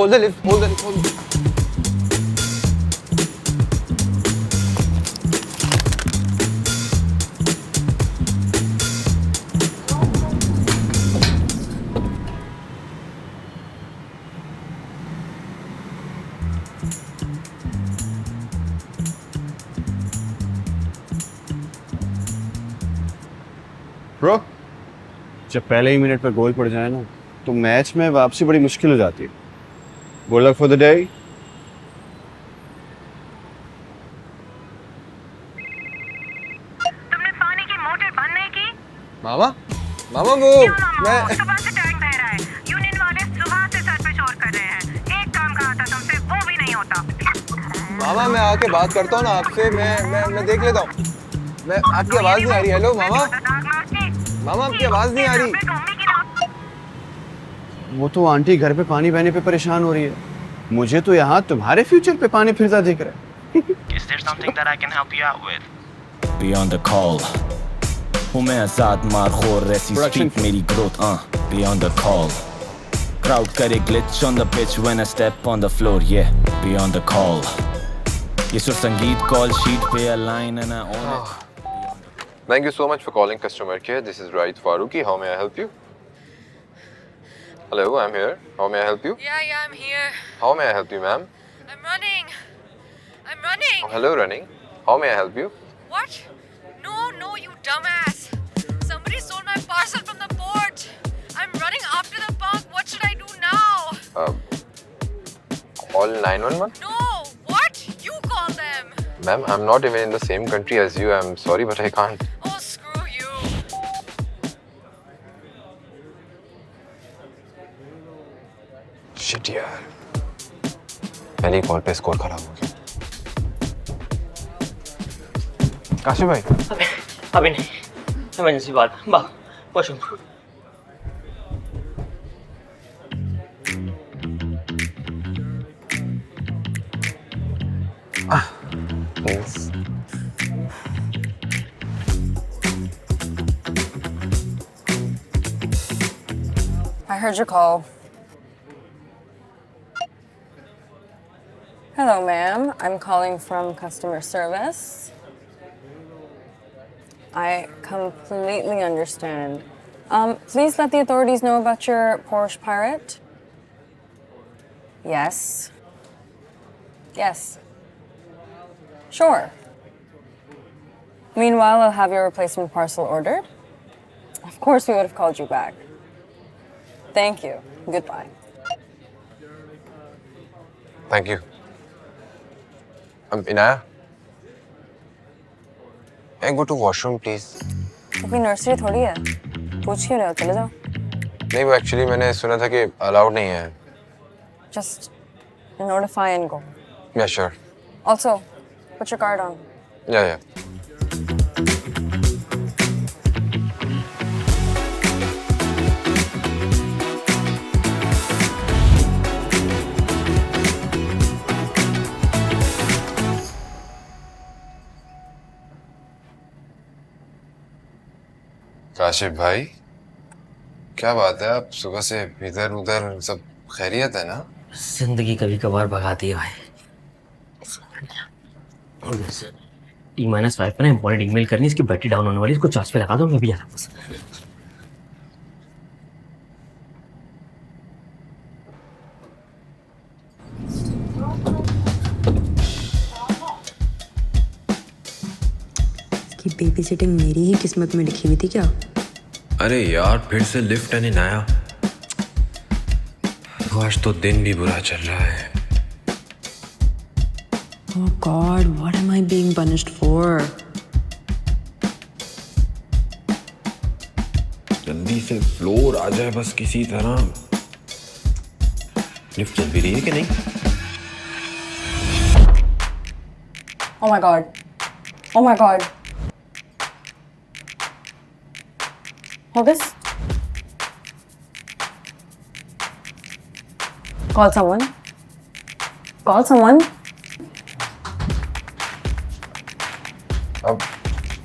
hold the lift, hold the lift, hold the lift. Bro, जब पहले ही minute पर गोल पड़ जाए ना तो मैच में वापसी बड़ी मुश्किल हो जाती है। Good luck for the day. तुमने पानी की मोटर बंद नहीं की? मामा मामा वो क्यों मामा? मैं सुबह से टैंक बह रहा है। यूनियन वाले सुबह से सर पे शोर कर रहे हैं। एक काम कहा था तुमसे, वो भी नहीं होता। मामा मैं आके बात करता हूँ ना आपसे। मैं देख लेता हूँ। मैं आपकी आवाज नहीं आ रही। हेलो मामा, मामा आपकी आवाज नहीं आ रही। वो तो आंटी घर पे पानी बहने पे परेशान हो रही है। मुझे तो यहाँ तुम्हारे फ्यूचर पे पानी फिरता दिख रहा है। Is there something that I can help you out with? Beyond the call. हूँ मैं आजाद मारखोर ऐसी स्ट्रीट मेरी growth Beyond the call. Crowd करे glitch on the pitch when I step on the floor. Yeah, beyond the call. ये सुर संगीत call sheet पे a line and I own it. Thank you so much for calling customer care. This is Raid Faruqi. How may I help you? Hello, I'm here. How may I help you? Yeah, I'm here. How may I help you, ma'am? I'm running. I'm running. Oh, hello, running. How may I help you? What? No, you dumbass. Somebody stole my parcel from the port. I'm running after the punk. What should I do now? Call 911? No, what? You call them. Ma'am, I'm not even in the same country as you. I'm sorry, but I can't. Oh, screw you. Shit यार, पहली call पे score खराब हो गया। काशिफ भाई, अभी नहीं, emergency बात washroom. Thanks. I heard your call. Hello, ma'am. I'm calling from customer service. I completely understand. Please let the authorities know about your Porsche Pirate. Yes. Yes. Sure. Meanwhile, I'll have your replacement parcel ordered. Of course, we would have called you back. Thank you. Goodbye. Thank you. Inaya, can I go to washroom, please? अपनी nursery थोड़ी है, पूछ क्यों रहे हो? चले जाओ। नहीं, वो एक्चुअली मैंने सुना था कि अलाउड नहीं है। Just notify and go. Yeah, sure. Also, put your card on. Yeah. Kashif भाई, क्या बात है? आप सुबह से इधर उधर, सब खैरियत है ना? जिंदगी कभी कभार भगाती है भाई। T-5 पे ना इंपॉर्टेंट ईमेल करनी, इसकी बैटरी डाउन होने वाली, इसको चार्ज पे लगा दो, मैं भी आ रहा हूँ। कि बेबी सिटिंग मेरी ही किस्मत में लिखी हुई थी क्या? अरे यार, फिर से लिफ्ट नहीं आया। आज तो दिन भी बुरा चल रहा है। Oh God, what am I being punished for? जल्दी से फ्लोर आ जाए बस किसी तरह। लिफ्ट चल भी रही है कि नहीं? Oh my God. Oh my God. August? Call someone. Call someone. अब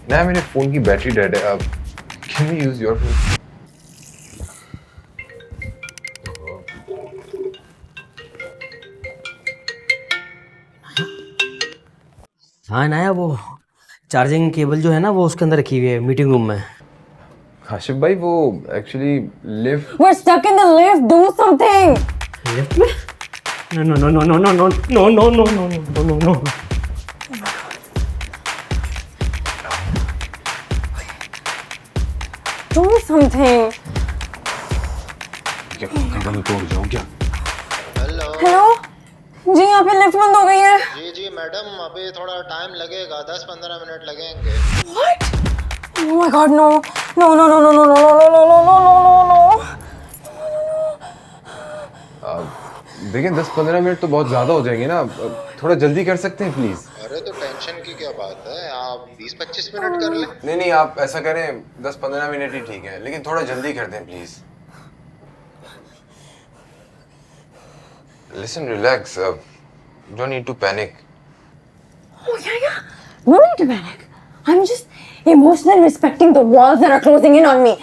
नया मेरे फोन की बैटरी डेड है। अब can we use your phone? हाँ नाया, वो चार्जिंग केबल जो है ना वो उसके अंदर रखी हुई है मीटिंग रूम में। काशिफ भाई वो actually lift We're stuck in the lift. Do something. Lift में? No no no no no no no no no no no no no. Do something. क्या कदम तोड़ जाऊं क्या? हेलो जी, यहाँ पे लिफ्ट बंद हो गई है। जी जी मैडम, अभी थोड़ा टाइम लगेगा, 10-15 मिनट लगेंगे। What? Oh my God, no, no, no, no, no, no, no, no, no, no, no, no, no, no. देखिए 10-15 मिनट तो बहुत ज़्यादा हो जाएंगे ना, थोड़ा जल्दी कर सकते हैं प्लीज़। अरे तो टेंशन की क्या बात है, आप 20-25 मिनट कर लें। नहीं नहीं, आप ऐसा करें 10-15 मिनट ही ठीक है, लेकिन थोड़ा जल्दी कर दें please. Listen, relax. Don't need to panic. Oh yeah. No need to panic. I'm just emotionally respecting the walls that are closing in on me.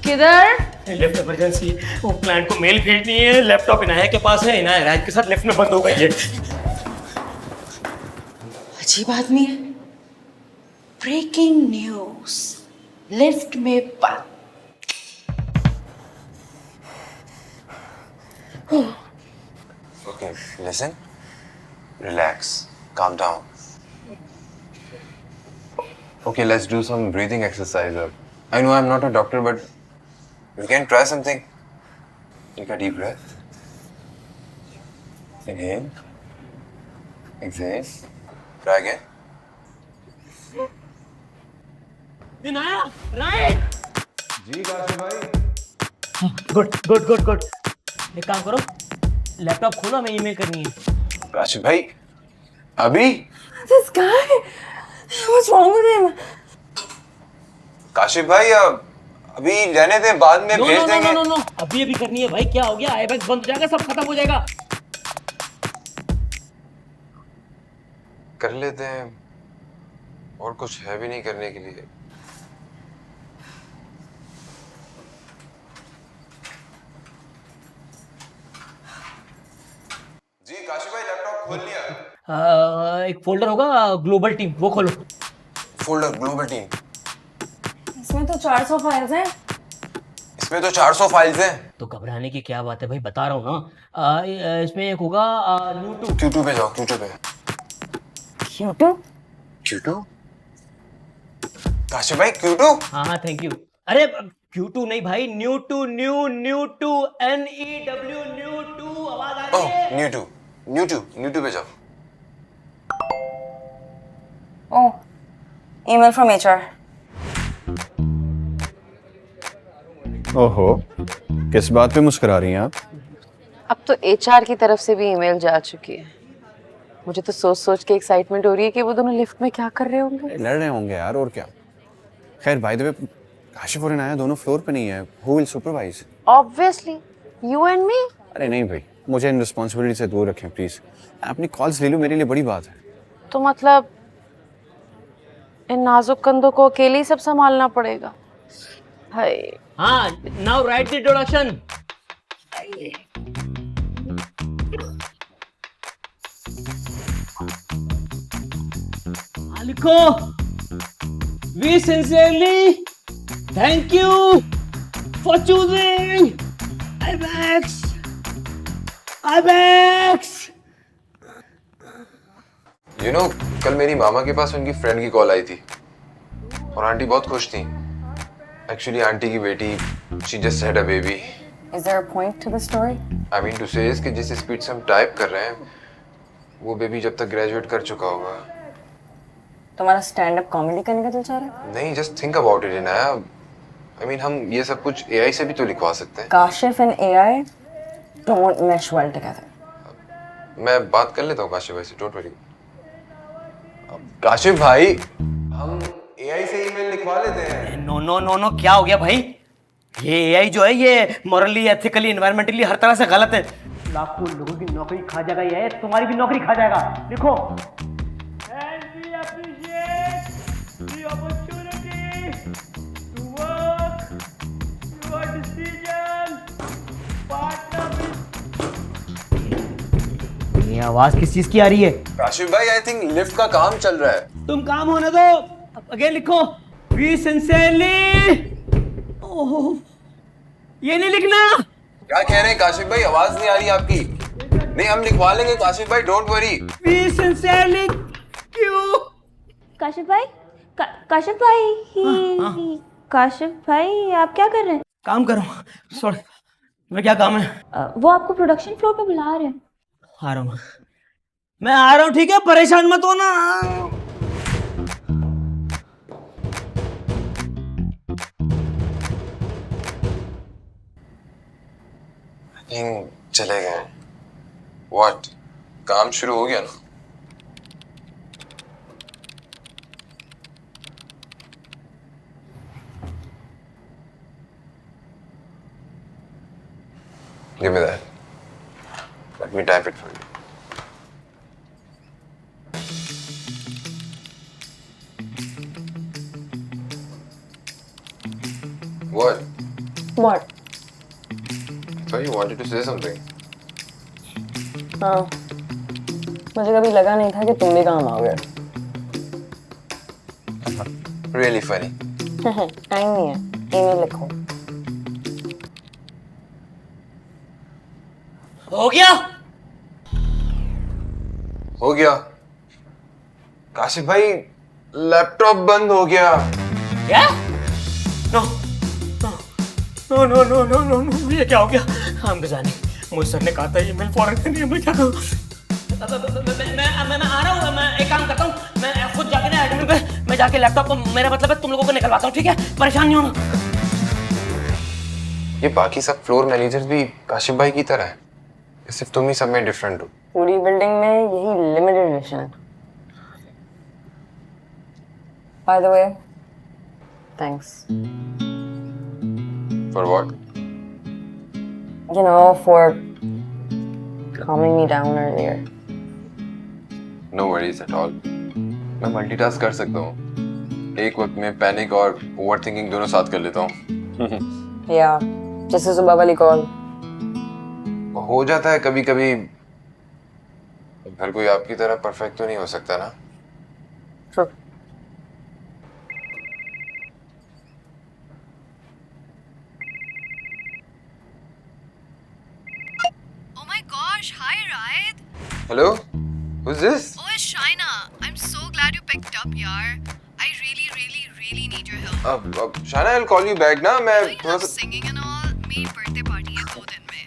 किधर? लिफ्ट इमरजेंसी, वो क्लाइंट को मेल भेजनी है, लैपटॉप इनाया के पास है, इनाया राज के साथ लिफ्ट में बंद हो गई है। अजीब आदमी है। ब्रेकिंग न्यूज, लिफ्ट में बंद। Okay, listen. Relax. Calm down. Okay, let's do some breathing exercise. I know I'm not a doctor, but we can try something. Take a deep breath. Inhale. Exhale. Try again. Inaya, right. जी काशिफ भाई। Good good good good. एक काम करो, laptop खोलो, हमें email करनी है। काशिफ भाई, अभी? This guy. What's wrong with him? Kashif भाई अभी रहने दें, बाद में भेज देंगे। नो, अभी अभी करनी है भाई। क्या हो गया? आईबैक्स बंद हो जाएगा, सब खत्म हो जाएगा। कर लेते हैं, और कुछ है भी नहीं करने के लिए। जी काशिफ भाई, लैपटॉप खोल लिया। एक फोल्डर होगा ग्लोबल टीम, वो खोलो। फोल्डर ग्लोबल टीम, इसमें तो 400 फाइल्स हैं। इसमें तो 400 फाइल्स हैं। तो घबराने की क्या बात है भाई, बता रहा हूँ ना। इसमें एक होगा न्यू टू। Q2 पे जाओ, Q2 पे। Q2? Q2? काशिफ भाई Q2? हाँ थैंक यू। अरे Q2 नहीं भाई, new two, new two, NEW, new two. आवाज आ रही है? न्यू टू पे जाओ। Oh, email from HR. ओहो, किस बात पे मुस्कुरा रही हैं आप? अब तो HR की तरफ से भी ईमेल जा चुकी है। मुझे तो सोच सोच के एक्साइटमेंट हो रही है कि वो दोनों लिफ्ट में क्या कर रहे होंगे। लड़ रहे होंगे यार, और क्या। खैर बाय द वे, काशिफ और इनाया दोनों फ्लोर पे नहीं है। Who will supervise? Obviously you and me. अरे नहीं भाई, मुझे इन रिस्पॉन्सिबिलिटी से दूर रखें प्लीज। अपनी कॉल्स ले लो, मेरे लिए बड़ी बात है। तो मतलब इन नाजुक कंधों को अकेले ही सब संभालना पड़ेगा। हाय। हाँ, नाउ राइट द इंट्रोडक्शन। लिखो, we sincerely thank you for choosing Ibex. You know, कल मेरी मामा के पास उनकी फ्रेंड की कॉल आई थी और आंटी बहुत खुश थी। एक्चुअली आंटी की बेटी, she just had a baby. Is there a point to the story? I mean to say is कि जिस स्पीड से हम टाइप कर रहे हैं, वो बेबी जब तक ग्रेजुएट कर चुका होगा। तुम्हारा स्टैंड अप कॉमेडी करने का दिल चाह रहा है? नहीं, just think about it Inaya. I mean हम ये सब कुछ AI से भी तो लिखवा सकते हैं। Kashif and AI don't mesh well together. मैं बात कर लेता हूँ काशिफ भाई से, डोंट वरी। काशिफ भाई, हम AI से ईमेल लिखवा लेते हैं। नो नो नो नो, क्या हो गया भाई? ये AI जो है ये मॉरली, एथिकली, एनवायरमेंटली हर तरह से गलत है। लाखों लोगों की नौकरी खा जाएगा ये, तुम्हारी भी नौकरी खा जाएगा। लिखो, And we appreciate the opportunity to work your decision partner with ये आवाज किस चीज की आ रही है? काशिफ भाई आई थिंक लिफ्ट का काम चल रहा है। तुम काम होने दो, अगेन लिखो वी सिंसियरली। ओह ये नहीं लिखना। क्या कह रहे हैं काशिफ भाई, आवाज नहीं आ रही आपकी। नहीं हम लिखवा लेंगे काशिफ भाई, डोंट वरी। वी सिंसियरली क्यों? काशिफ भाई, काशिफ भाई, काशिफ भाई आप क्या कर रहे हैं? काम कर रहा हूँ। सॉरी, मैं क्या काम है? वो आपको प्रोडक्शन फ्लोर पे बुला रहे हैं। आ रहा हूँ मैं आ रहा हूँ, ठीक है, परेशान मत होना। चले गए। व्हाट, काम शुरू हो गया ना? Give me that. Let me type it for you. What? What? I thought you wanted to say something. हाँ, मुझे कभी लगा नहीं था कि तुम भी काम आओगे। Really funny. टाइम नहीं है, ईमेल लिखो। हो गया? हो गया। काशिफ भाई लैपटॉप बंद हो गया। क्या? No no no no no no no, ये क्या हो गया? हम जाने, मुझे सर ने कहा था ईमेल फॉरवर्ड करनी है, मैं क्या करूं? मैं आ रहा हूँ, मैं एक काम करता हूँ, मैं खुद जाके ना एडमिन पे मैं जाके लैपटॉप, मेरा मतलब है तुम लोगों को निकलवाता हूँ, ठीक है? परेशान नहीं होना। ये बाकी सब फ्लोर मैनेजर्स भी काशिफ भाई की तरह है, सिर्फ तुम ही सब में डिफरेंट हो। पूरी बिल्डिंग में यही लिमिटेड एडिशन है। By the way, thanks. For what? You know, for calming me down earlier. No worries at all. मैं मल्टीटास्क कर सकता हूँ। एक वक्त में पैनिक और ओवरथिंकिंग दोनों साथ कर लेता हूँ। Yeah, जैसे सुबह वाली कॉल। हो जाता है कभी कभी। हर कोई आपकी तरह परफेक्ट तो नहीं हो सकता ना। True. Oh my gosh, hi Raid. Hello? Who's this? Oh, it's Shaina. I'm so glad you picked up, yaar. I really need your help. शाना, I'll call you back ना। मैं I थोड़ा love सा singing and all. मेरी birthday party है 2 दिन में.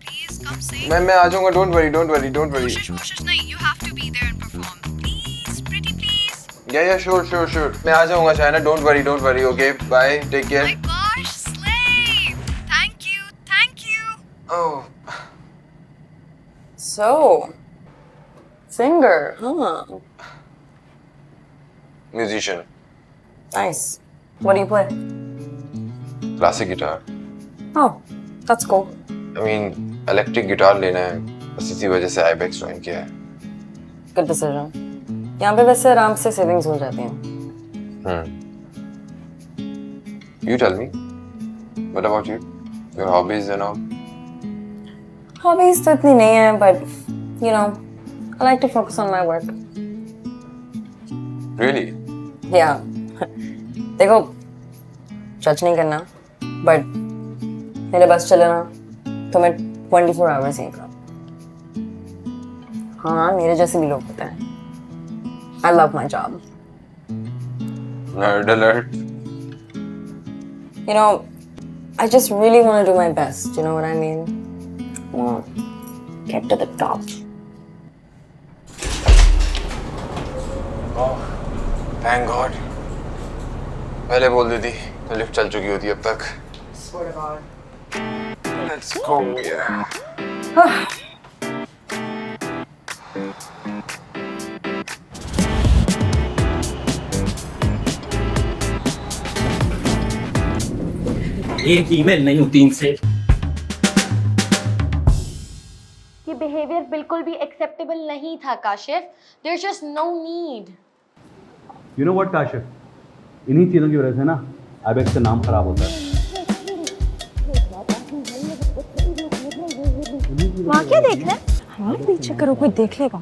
Please, come sing. मैं आ जाऊंगा। Don't worry. कोशिश नहीं. You have to be there and perform. Please, pretty please. Yeah, sure. मैं आ जाऊंगा शाना। Don't worry. Okay, bye. Take care. My gosh, slay. Thank you. Oh. So, singer, huh? Musician. Nice. What do you play? Classic guitar. Oh, that's cool. I mean, electric guitar लेना है, बस इसी वजह से IBEX join किया है। Good decision. यहाँ पे वैसे आराम से सेविंग्स हो जाती हैं। You tell me. What about you? Your hobbies and all? Hobbies तो इतनी नहीं है, but you know, I like to focus on my work. Really? Yeah. देखो, जज नहीं करना, but मेरे बस चले ना, तो मैं 24 hours यहीं का। हाँ, मेरे जैसे भी लोग होते हैं। I love my job. Nerd alert. You know, I just really want to do my best. You know what I mean? I want to get to the top. Oh, thank God. पहले बोल देती तो lift चल चुकी होती अब तक। Swear to God. Let's go. Yeah. एक ईमेल नहीं होती इनसे। ये बिहेवियर बिल्कुल भी एक्सेप्टेबल नहीं था Kashif. There's just no need. You know what, Kashif? इन्हीं चीज़ों की वजह से ना आइबेक्स का नाम खराब होता है। वहाँ क्या देख रहे हैं? हमारे पीछे करो, कोई देख लेगा।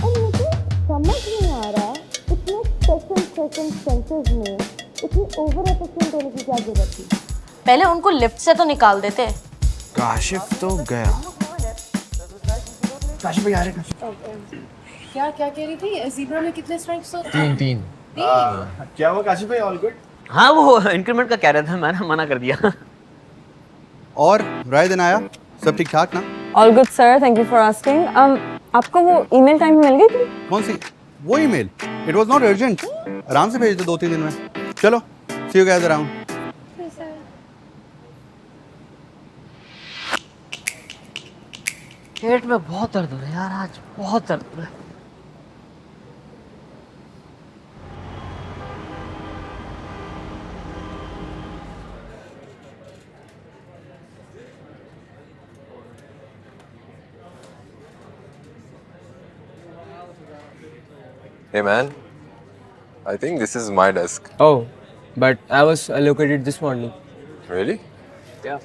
और मुझे समझ नहीं आ रहा इतने स्पेशल सेंसेस में इतनी ओवर एफिशिएंट होने की क्या जरूरत थी? पहले उनको लिफ्ट से तो निकाल देते। काशिफ तो गया। काशिफ भाई आ रहे हैं। क्या क्या कह रही थी? ज़ीब्रा में कितने स्ट्राइप्स होते हैं? 3 क्या हुआ काशिफ भाई, ऑल गुड? हाँ वो इंक्रीमेंट का कह रहा था, मैंने मना कर दिया। और रायदन आया, सब ठीक ठाक ना? All good sir, thank you for asking. आपको वो ईमेल टाइम मिल गई थी? कौन सी? वो email? It was not urgent, आराम से भेज दो 2-3 दिन में। चलो सी यू गाइस अराउंड। पेट में बहुत दर्द हो रहा है यार, आज बहुत दर्द हो रहा है। Hey man, I think this is my desk. Oh, but I was allocated this morning. Really? Yeah.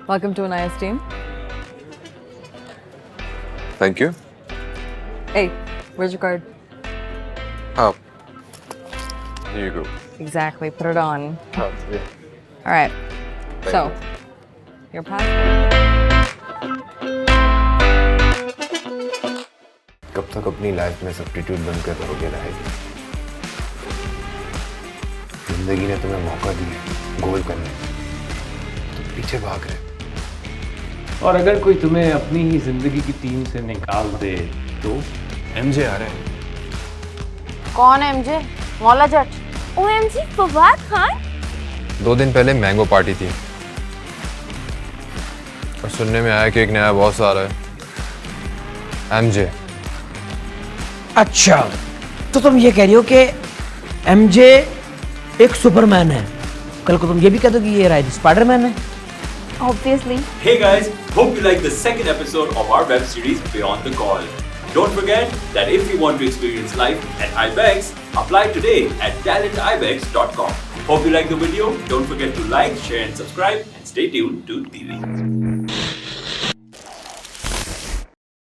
Welcome to Anaya's team. Thank you. Hey, where's your card? Oh, here you go. Exactly, put it on. Oh, yeah. All right. Thank So, your passport. कब तक अपनी life में substitute बनकर रहोगे रहेगी? जिंदगी ने तुम्हें मौका दिया गोल करने, तुम पीछे भाग रहे। और अगर कोई तुम्हें अपनी ही जिंदगी की टीम से निकाल दे तो? एमजे आ रहे हैं। कौन है एमजे? मौला जट? OMG फवाद खान? 2 दिन पहले मैंगो पार्टी थी और सुनने में आया कि एक नया बॉस आ रहा है, एमजे। अच्छा, तो तुम ये कह रही हो कि एमजे एक सुपरमैन है? कल को तुम ये भी कह दो कि ये राइट स्पाइडरमैन है? Obviously. Hey guys, hope you like the second episode of our web series Beyond the Call. Don't forget that if you want to experience life at IBEX, apply today at talentibex.com. Hope you like the video. Don't forget to like, share and subscribe and stay tuned to TV.